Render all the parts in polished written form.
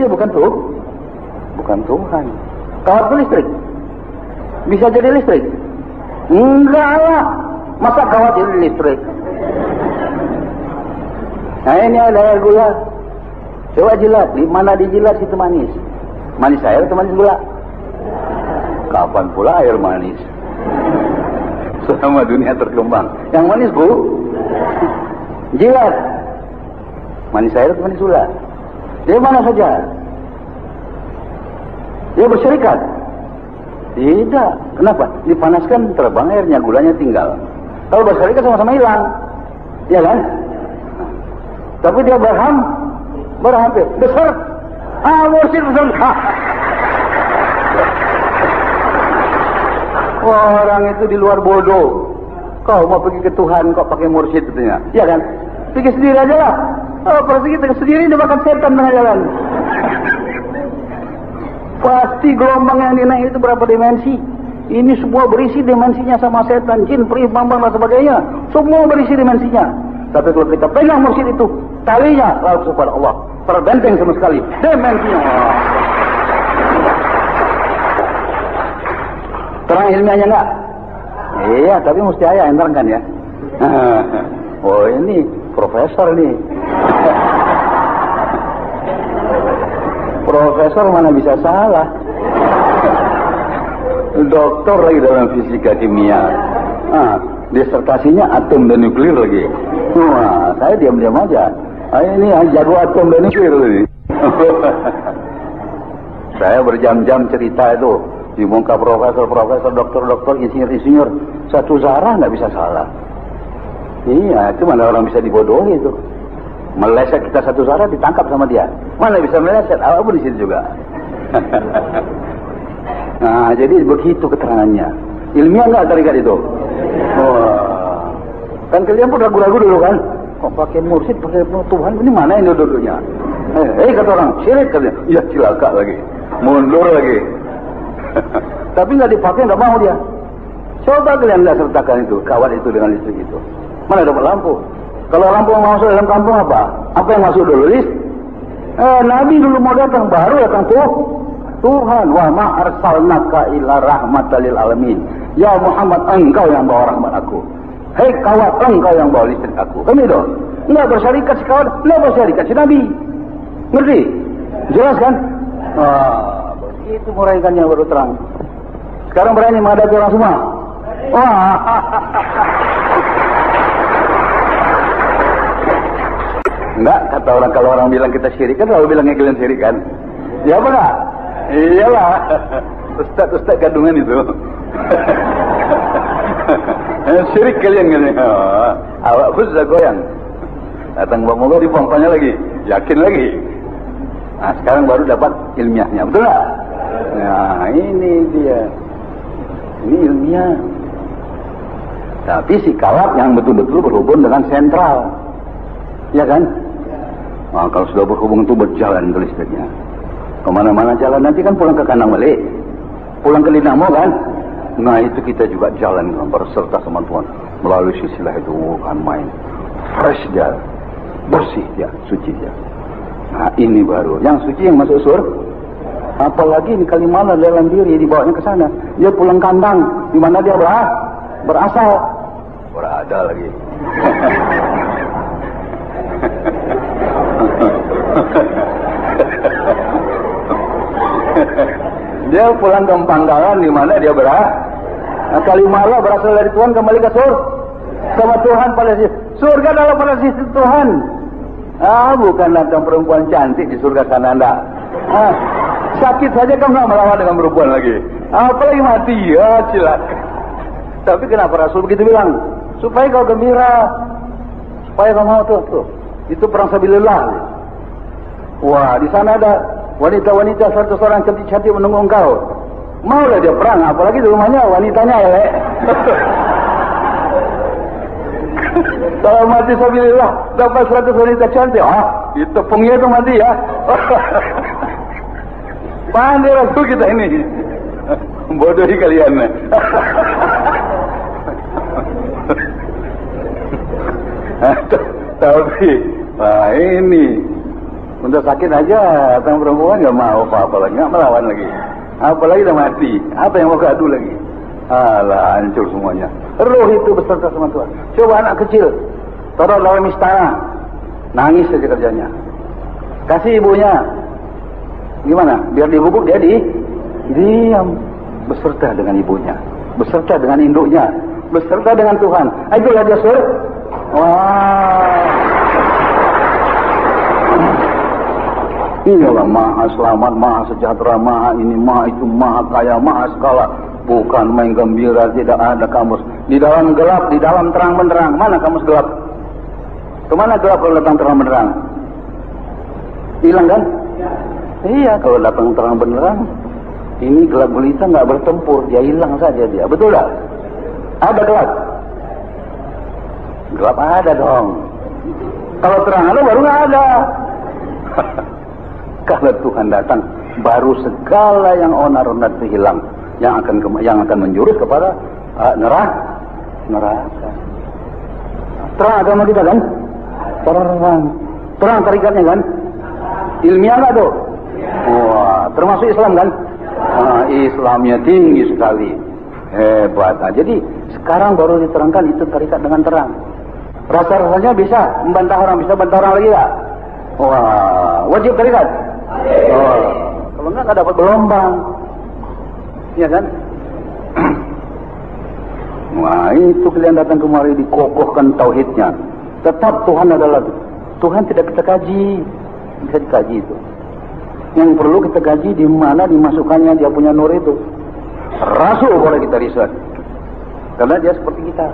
dia bukan Tuhan. Kawat itu listrik, bisa jadi listrik? Enggak lah, masa kawat jadi listrik? Nah ini ada air gula, coba jilat, di mana dijilat situ manis. Manis air atau manis gula? Kapan pula air manis? Selama dunia terkembang, yang manis bu, jilat. Manis air atau manis gula? Dia mana saja? Dia berserikat? Tidak. Kenapa? Dipanaskan terbang airnya, gulanya tinggal. Kalau berserikat sama-sama hilang, ya kan? Tapi dia berhampir besar. Mursyid besar. Orang itu di luar bodoh. Kau mau pergi ke Tuhan, kau pakai mursyid katanya. Ya kan? Pergi sendiri aja lah. Pergi sendiri dia makan setan tengah jalan. Pasti gelombang yang dinaik itu berapa dimensi. Ini semua berisi dimensinya sama setan, jin, perih, bambang dan sebagainya. Semua berisi dimensinya. Tapi kalau kita pegang mursyid itu, talinya lalu kepada Allah terbenteng sama sekali dimensinya. Terang ilmiahnya enggak? Iya, tapi mesti ayah yang terangkan ya. Oh ini profesor nih. Profesor mana bisa salah? Doktor lagi dalam fisika kimia. Disertasinya atom dan nuklir lagi. Wah, saya diam-diam aja. Ini jago atom dan nuklir lagi. Saya berjam-jam cerita itu di muka profesor, dokter, insinyur. Satu zarah nggak bisa salah. Iya, itu mana orang bisa dibodohi itu. Meleset kita satu zarah ditangkap sama dia. Mana bisa meleset? Apapun di situ juga. Nah, jadi begitu keterangannya. Ilmiah nggak tarikat itu? Wah. Kan kalian pun ragu-ragu dulu kan? Kok pakai mursyid, pakai Tuhan? Ini mana ini duduknya? Kata orang, syirik katanya. Ya cilaka lagi. Mundur lagi. Tapi nggak dipakai, nggak mau dia. Coba kalian lihat sertakan itu, kawat itu dengan listrik itu. Mana dapat lampu? Kalau lampu yang masuk dalam kampung apa? Apa yang masuk dulu? Nabi dulu mau datang, baru datang Tuhan. Wa ma arsalnaka illa rahmatan lil alamin. Ya Muhammad, engkau yang bawa rahmat aku. Hei kawat, engkau yang bawa listrik aku. Kan itu? Nggak bersyarikat si kawat, nggak bersyarikat si Nabi. Ngerti? Jelas kan? Begitu muraikannya baru terang. Sekarang berani menghadapi orang semua. Wah. Enggak, kata orang, kalau orang bilang kita syirik kan lalu bilangnya kalian syirik kan? Ya apa enggak? Iyalah. Ustaz kandungan itu. Syirik kalian kan? Awak pun sudah goyang. Datang Bang Moga dipompanya lagi, yakin lagi. Nah, sekarang baru dapat ilmiahnya, betul enggak? Nah, ini dia. Ini ilmiah. Tapi si kawat yang betul-betul berhubung dengan sentral. Ya kan? Nah, kalau sudah berhubung itu berjalan ke listriknya. Kemana-mana jalan, nanti kan pulang ke kandang balik. Pulang ke Linamo kan? Nah itu kita juga jalan berserta sama Tuhan. Melalui silsilah itu kan main. Fresh dia. Bersih dia. Suci dia. Nah ini baru. Yang suci yang masuk surga. Apalagi ini Kalimalang dalam diri dibawanya ke sana. Dia pulang kandang. Di mana dia berasal. Berada lagi. Dia pulang ke Pangkalan di mana dia Kalimalang berasal dari Tuhan kembali ke surga. Sama Tuhan pada sisi. Surga adalah pada sisi Tuhan. Bukan datang perempuan cantik di surga sana enggak. Sakit saja kamu nggak melawan dengan perempuan lagi. Apalagi mati ya cilaka. Tapi kenapa Rasul begitu bilang? Supaya kau gembira. Supaya kau mau tuh. Itu perang sabilillah. Wah, di sana ada wanita-wanita 100 orang cantik-cantik menunggu engkau. Maulah dia perang, apalagi di rumahnya wanitanya elek. Kalau mati sabilillah dapat 100 wanita cantik, itu pengnya itu mati ya. Pandai Rasul kita ini. Bodohi kalian. Tapi ini Untuk sakit aja, datang perempuan nggak mau apa-apa lagi, nggak melawan lagi. Apalagi udah mati, apa yang mau gaduh lagi? Alah, hancur semuanya. Roh itu beserta sama Tuhan. Coba anak kecil, taruh dalam istana, nangis saja kerjanya. Kasih ibunya, gimana? Biar dihubung dia diam, beserta dengan ibunya, beserta dengan induknya, beserta dengan Tuhan. Itulah dia surga. Wah. Ini orang maha selamat, maha sejahtera, maha ini, maha itu, maha kaya, maha segala. Bukan main gembira, tidak ada kamus. Di dalam gelap, di dalam terang benderang. Mana kamus gelap? Kemana gelap kalau datang terang benderang? Hilang kan? Iya, kalau datang terang benderang, ini gelap gulita nggak bertempur, dia hilang saja dia. Betul tak? Ada gelap? Gelap ada dong. Kalau terang ada baru nggak ada. Kalau Tuhan datang, baru segala yang onar-onar itu hilang, yang akan menjurus kepada neraka. Terang agama kita kan? Terang tarikatnya kan? Ilmiah nggak tuh? Wah, termasuk Islam kan? Islamnya tinggi sekali, hebat. Nah, jadi sekarang baru diterangkan itu tarikat dengan terang. Rasa-rasanya bisa membantah orang, bisa bantah orang lagi nggak? Wah, wajib tarikat. Kalau enggak dapat belombang, ya kan? Wah, itu kalian datang kemari dikokohkan tauhidnya. Tetap Tuhan adalah Tuhan, tidak kita kaji, bisa dikaji itu. Yang perlu kita kaji di mana dimasukkannya dia punya nur itu. Rasul boleh kita riset, karena dia seperti kita.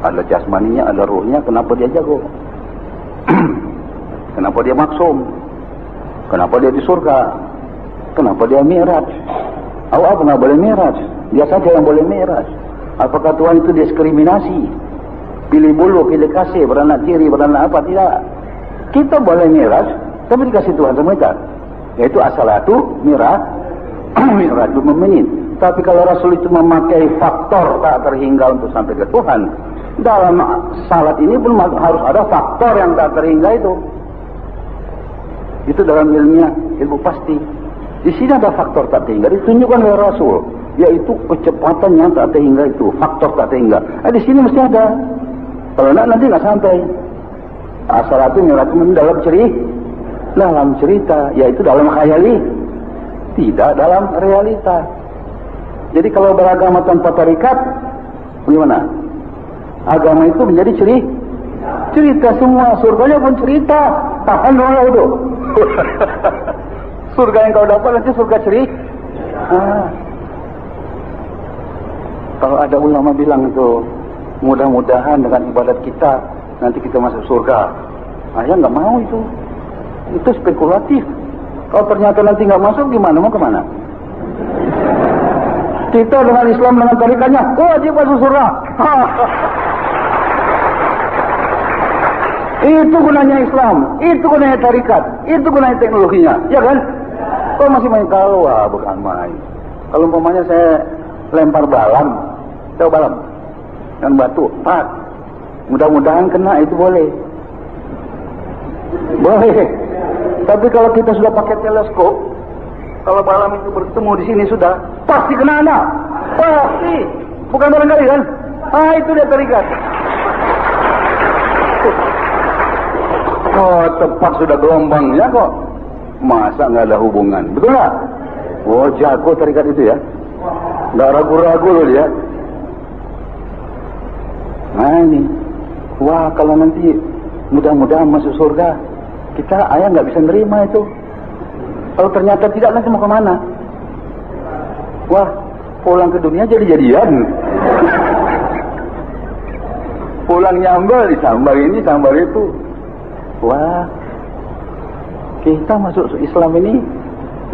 Ada jasmaninya, ada ruhnya. Kenapa dia jago? Kenapa dia maksum? Kenapa dia di surga? Kenapa dia mi'raj? Apa nggak boleh mi'raj? Dia saja yang boleh mi'raj. Apakah Tuhan itu diskriminasi? Pilih bulu, pilih kasih, beranak tiri, beranak apa? Tidak. Kita boleh mi'raj, tapi dikasih Tuhan sama kita. Yaitu as-salatu mi'raj 2 menit. Tapi kalau Rasul itu memakai faktor tak terhingga untuk sampai ke Tuhan, dalam salat ini pun harus ada faktor yang tak terhingga itu. Itu dalam ilmiah, ilmu pasti. Di sini ada faktor tak terhingga ditunjukkan oleh Rasul, yaitu kecepatan yang tak terhingga itu, faktor tak terhingga. Di sini mesti ada. Kalau enggak nanti nggak sampai. As-salatu mi'raj dalam cerita, yaitu dalam khayali, tidak dalam realita. Jadi kalau beragama tanpa tarikat, bagaimana? Agama itu menjadi cerita semua, surganya pun cerita. Tahan dong itu. Surga yang kau dapat nanti surga cerita. Kalau ada ulama bilang itu, mudah-mudahan dengan ibadat kita nanti kita masuk surga. Saya nggak mau itu. Itu spekulatif. Kalau ternyata nanti nggak masuk, gimana? Mau kemana? Kita dengan Islam, dengan tarikatnya, wajib masuk surga. Itu gunanya Islam, itu gunanya tarikat, itu gunanya teknologinya, ya kan? Kok masih main kalau? Bukan main. Kalau umpamanya saya lempar balam, tahu balam? Dan batu, pak. Mudah-mudahan kena, itu boleh. Boleh. Tapi kalau kita sudah pakai teleskop, kalau balam itu bertemu di sini sudah, pasti kena anak. Pasti. Bukan barangkali kan? Itu dia tarikat. Oh, tepat sudah gelombangnya kok. Masa nggak ada hubungan? Betul nggak? Oh, jago tarikat itu ya. Nggak ragu-ragu loh dia. Nah ini. Wah, kalau nanti mudah-mudahan masuk surga, kita ayah nggak bisa nerima itu. Kalau ternyata tidak, nanti mau kemana? Wah, pulang ke dunia jadi-jadian. Pulang nyambal, disambar ini, sambar itu. Wah, kita masuk Islam ini,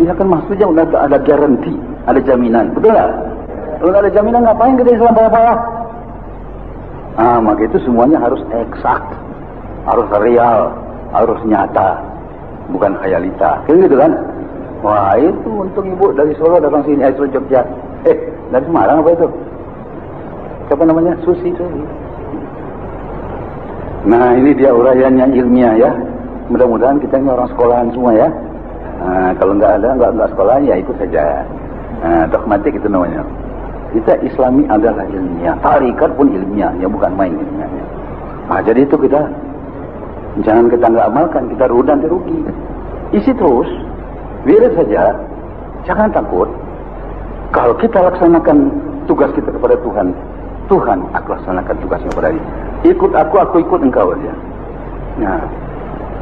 kan maksudnya udah ada garansi, ada jaminan, betul nggak? Kalau nggak ada jaminan, ngapain kita Islam payah-payah? Maka itu semuanya harus eksak, harus real, harus nyata, bukan khayalita. Kayak gitu kan? Wah, itu untung ibu dari Solo datang sini, dari Jogja. Dari Semarang apa itu? Siapa namanya? Susi. Nah, ini dia uraiannya ilmiah ya. Mudah-mudahan kita ini orang sekolahan semua ya. Kalau nggak sekolah ya ikut saja. Dogmatik itu namanya. Kita Islami adalah ilmiah, tarikat pun ilmiah, ya bukan main ilmiahnya. Jadi itu kita jangan kita nggak amalkan, kita nanti rugi. Isi terus, biar saja, jangan takut. Kalau kita laksanakan tugas kita kepada Tuhan, Tuhan aku laksanakan tugasnya kepada dia. Ikut aku ikut engkau dia. Nah,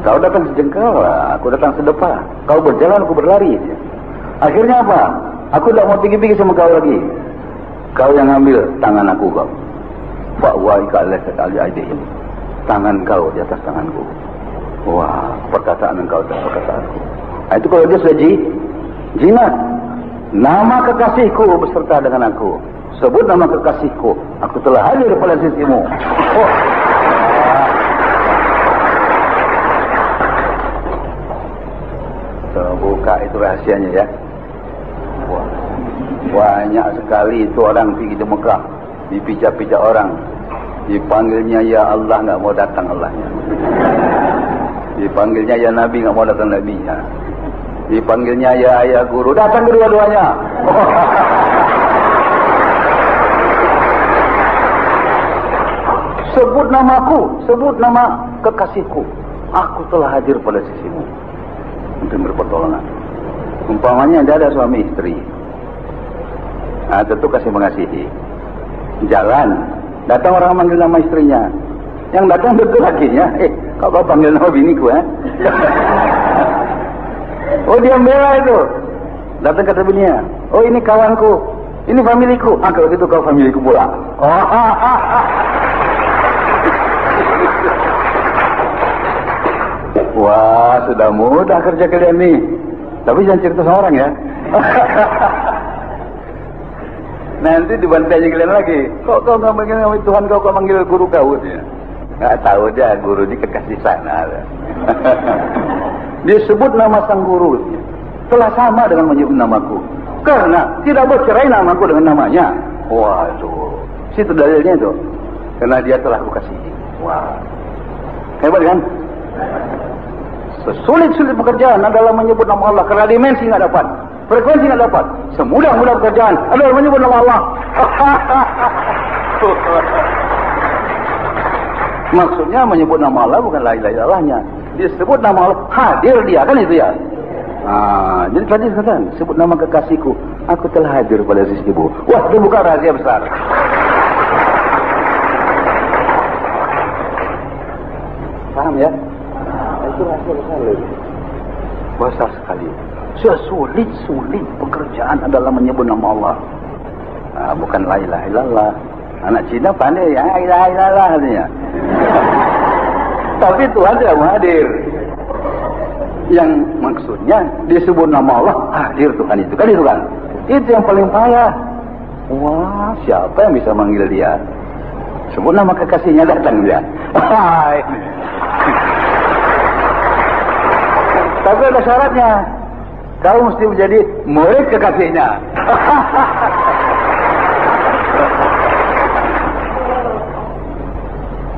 kau datang sejengkal, aku datang sedepa. Kau berjalan, aku berlari. Dia. Akhirnya apa? Aku tidak mau tinggi-tinggi sama kau lagi. Kau yang ambil tangan aku kau. Fa'waika alaihi aidihim. Tangan kau di atas tanganku. Wah, perkataan engkau atas perkataanku. Itu kalau dia sudah jinak. Nama kekasihku beserta dengan aku. Sebut nama kekasihku. Aku telah hadir pada sisimu. Oh. Buka itu rahasianya ya. Wah. Banyak sekali itu orang pergi ke Mekah. Dipijak-pijak orang. Dipanggilnya ya Allah, nggak mau datang Allahnya. Dipanggilnya ya Nabi, nggak mau datang Nabinya. Dipanggilnya ya ayah guru, datang kedua-duanya. Sebut namaku, sebut nama kekasihku. Aku telah hadir pada sisimu untuk berpertolongan. Umpamanya dia ada suami istri. Tentu kasih mengasihi. Jalan, datang orang manggil nama istrinya. Yang datang betul lakinya. Kau panggil nama biniku Oh dia bela itu. Datang kata bininya. Oh ini kawanku. Ini familiku. Kalau gitu kau familiku pula. Wah sudah mudah kerja kalian nih. Tapi jangan cerita sama orang ya. Nanti dibantai kalian lagi. Kok kau nggak panggil nama Tuhan kau panggil guru kau dia? Nggak tahu dia guru di kekasih sana. Dia sebut nama sang guru. Telah sama dengan menyebut namaku. Karena tidak bercerai namaku dengan namanya. Waduh. Situ dalilnya itu. Karena dia telah kukasihi. Wah. Hebat kan? Sesulit-sulit pekerjaan adalah menyebut nama Allah. Karena dimensi nggak dapat. Frekuensi nggak dapat. Semudah-mudah pekerjaan adalah menyebut nama Allah. Maksudnya menyebut nama Allah bukan la ilaha illallahnya. Disebut nama Allah, hadir dia kan itu ya. Jadi tadi katakan, sebut nama kekasihku, aku telah hadir pada sisimu. Wah, itu bukan rahasia besar. Paham ya? Itu rahasia besar lagi. Besar sekali. Sesulit-sulit pekerjaan adalah menyebut nama Allah. Bukan la ilaha illallah. Anak Cina pandai ya, la ilaha illallah katanya. Tapi Tuhan tidak hadir. Yang maksudnya disebut nama Allah, hadir Tuhan itu kan itu kan. Itu yang paling payah. Wah, siapa yang bisa manggil dia? Sebut nama kekasihnya, datang dia. Tapi ada syaratnya. Kau mesti menjadi murid kekasihnya.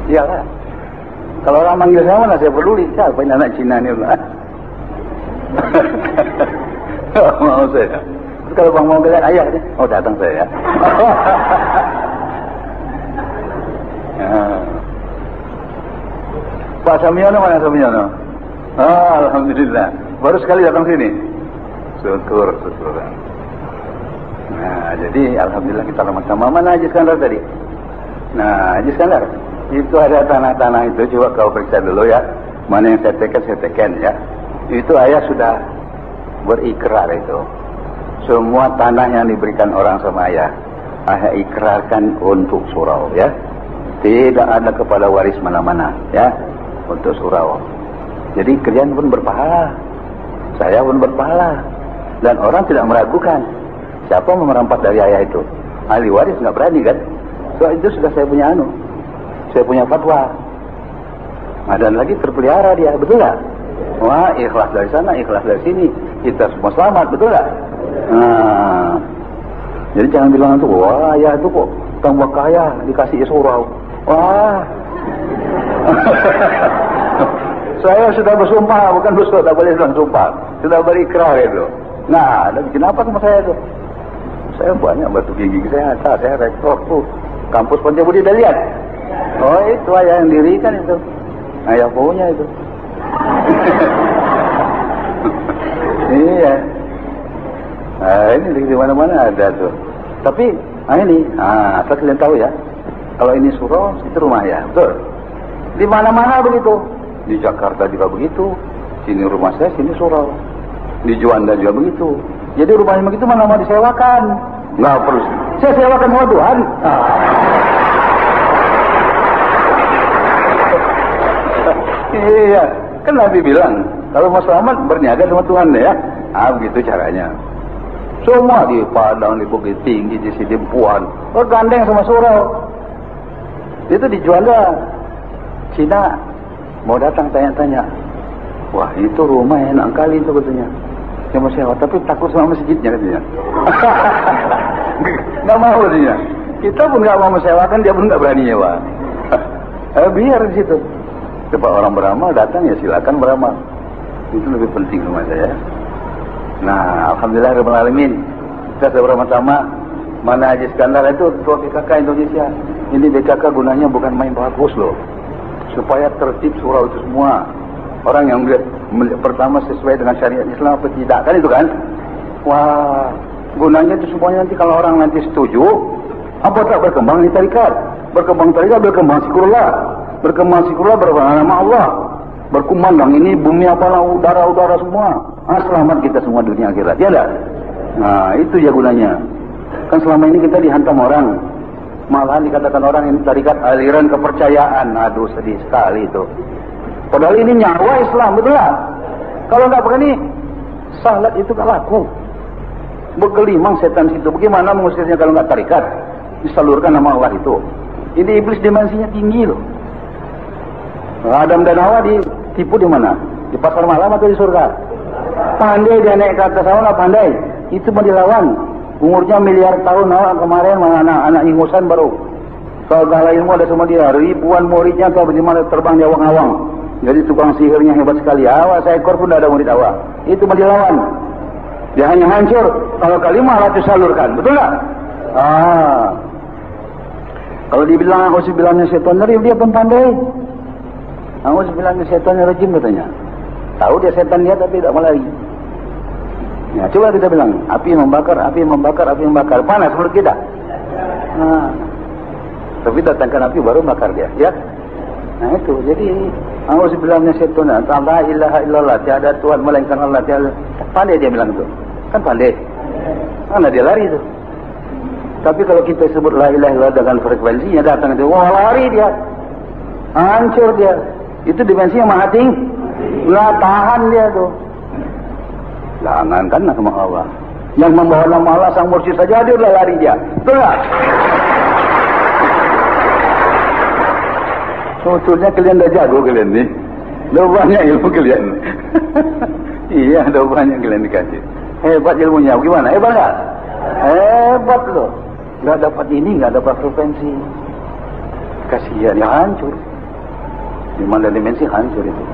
Iyalah. Kalau orang manggil saya mana saya peduli. Siapa ini anak Cina ni? Mau saya. Kalau bang mau bilang ayah ni, oh datang saya. Pak Samiono mana Samiono? Alhamdulillah. Baru sekali datang sini. Syukur. Nah, jadi alhamdulillah kita sama-sama. Mana Haji Skandar tadi? Nah, Haji Skandar, itu ada tanah-tanah itu, coba kau periksa dulu ya. Mana yang saya teken ya. Itu ayah sudah berikrar itu. Semua tanah yang diberikan orang sama ayah ikrarkan untuk surau ya. Tidak ada kepala waris mana-mana ya, untuk surau. Jadi kalian pun berpahala, saya pun berpahala, dan orang tidak meragukan siapa mau merampas dari ayah itu. Ahli waris nggak berani kan? So itu sudah saya punya saya punya fatwa. Dan lagi terpelihara dia, betul nggak? Wah, ikhlas dari sana, ikhlas dari sini, kita semua selamat, betul nggak? Nah, jadi jangan bilang itu, wah ayah itu kok tambah kaya dikasih surau. Wah. Saya sudah bersumpah, bukan bersumpah, tak boleh bilang sumpah. Sudah berikrar itu. Nah, dan kenapa sama saya itu? Saya banyak batu gigi kesehatan, saya rektor tuh. Kampus Pancabudi dah lihat. Oh, itu ayah yang dirikan itu. Ayah punya itu. Iya. Nah, ini di mana-mana ada tuh. Tapi, ini, asal kalian tahu ya. Kalau ini surau, itu rumah ya, betul. Di mana-mana begitu. Di Jakarta juga begitu. Sini rumah saya, sini surau. Di Juanda juga begitu. Jadi rumahnya begitu mana mau disewakan? Nggak perlu. Saya sewakan sama Tuhan. Iya, kan Nabi bilang kalau mau selamat berniaga sama Tuhan ya. Begitu caranya. Semua di Padang, di Bukit Tinggi, di Sidimpuan, bergandeng sama surau. Itu di Juanda, Cina mau datang tanya-tanya. Wah, itu rumah enak kali itu katanya. Saya mau sewa, tapi takut sama masjidnya katanya. Nggak mau katanya. Kita pun nggak mau sewakan, dia pun nggak berani nyewa. Biar di situ. Coba orang beramal datang ya silakan beramal. Itu lebih penting rumah saya. Nah, alhamdulillah rabbil alamin. Kita bersama-sama mana Haji Iskandar itu ketua BKK Indonesia. Ini BKK gunanya bukan main bagus loh. Supaya tertib surau itu semua. Orang yang melihat pertama sesuai dengan syariat Islam apa tidak, kan itu kan? Wah, gunanya itu semuanya nanti kalau orang nanti setuju, apa tak berkembang di tarikat? Berkembang tarikat, berkembang sikurullah. Berkembang sikurullah nama Allah. Berkumandang ini bumi apalah, udara-udara semua. Selamat kita semua dunia akhirat, ya enggak? Nah, itu ya gunanya. Kan selama ini kita dihantam orang. Malahan dikatakan orang ini tarikat aliran kepercayaan. Aduh, sedih sekali itu. Padahal ini nyawa Islam, betul tak? Kalau enggak begini, salat itu tak laku. Bergelimang setan situ. Bagaimana mengusirnya kalau enggak tarikat? Disalurkan nama Allah itu. Ini iblis dimensinya tinggi loh. Adam dan Hawa ditipu di mana? Di pasar malam atau di surga? Pandai dia naik ke atas sana, pandai. Itu mau dilawan. Umurnya miliar tahun kemarin anak-anak ingusan baru. Segala ilmu ada sama dia. Ribuan muridnya tahu bagaimana terbang di awang-awang. Jadi tukang sihirnya hebat sekali. Seekor pun tidak ada murid awak. Itu mau dilawan. Dia hanya hancur. Kalau kalimah harus disalurkan. Betul tak? Kalau dibilang aku sebilangnya setan rajim, dia pun pandai. Aku sebilangnya setan rajim katanya. Tahu dia setan dia tapi tidak mau lari. Ya, coba kita bilang, api membakar, api membakar, api membakar. Panas menurut kita. Tapi datangkan api baru bakar dia, ya. Nah itu, jadi auzubillahi minasyaitonir rajim. La ilaha illallah, tiada Tuhan melainkan Allah. Tiada. Pandai dia bilang itu. Kan pandai. Mana dia lari itu. Tapi kalau kita sebut la ilaha illallah dengan frekuensinya datang itu, wah lari dia. Hancur dia. Itu dimensinya maha tinggi. Nggak tahan dia tuh. Jangankan sama Allah. Yang membawa nama Allah sang mursyid saja dia udah lari dia. Betul tak? Sebetulnya kalian dah jago kalian nih. Dah banyak ilmu kalian. Iya, dah banyak kalian dikasih. Hebat ilmunya. Gimana? Hebat tak? Hebat loh. Nggak dapat ini, nggak dapat frekuensi. Kasihan, ya hancur. Di mana dimensi hancur itu.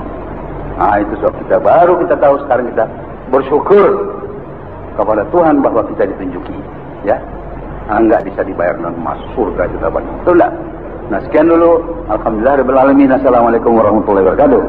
Itu sebab kita baru kita tahu sekarang kita bersyukur kepada Tuhan bahwa kita ditunjuki, ya. Enggak bisa dibayar dengan emas, surga juga banyak. Betul tak? Nah, sekian dulu. Alhamdulillah rabbil alamin. Assalamualaikum warahmatullahi wabarakatuh.